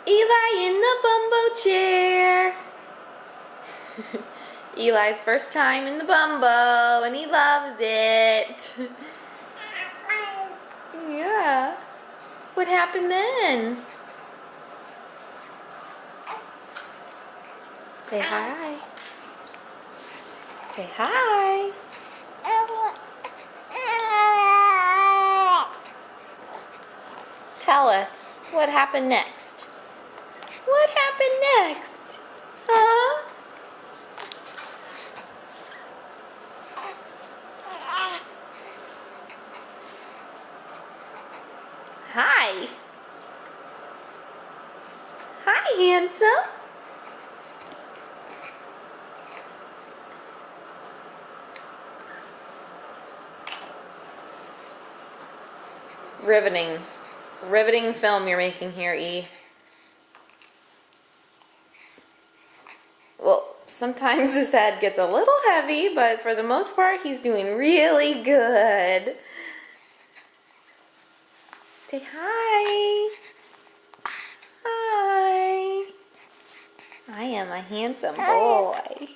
Eli in the bumbo chair. Eli's first time in the bumbo and he loves it. Yeah. What happened then? Say hi. Say hi. Tell us, what happened next? What happened next? Huh? Hi. Hi, handsome. Riveting. Riveting film you're making here, E. Well, sometimes his head gets a little heavy, but for the most part, he's doing really good. Say hi. Hi. I am a handsome boy.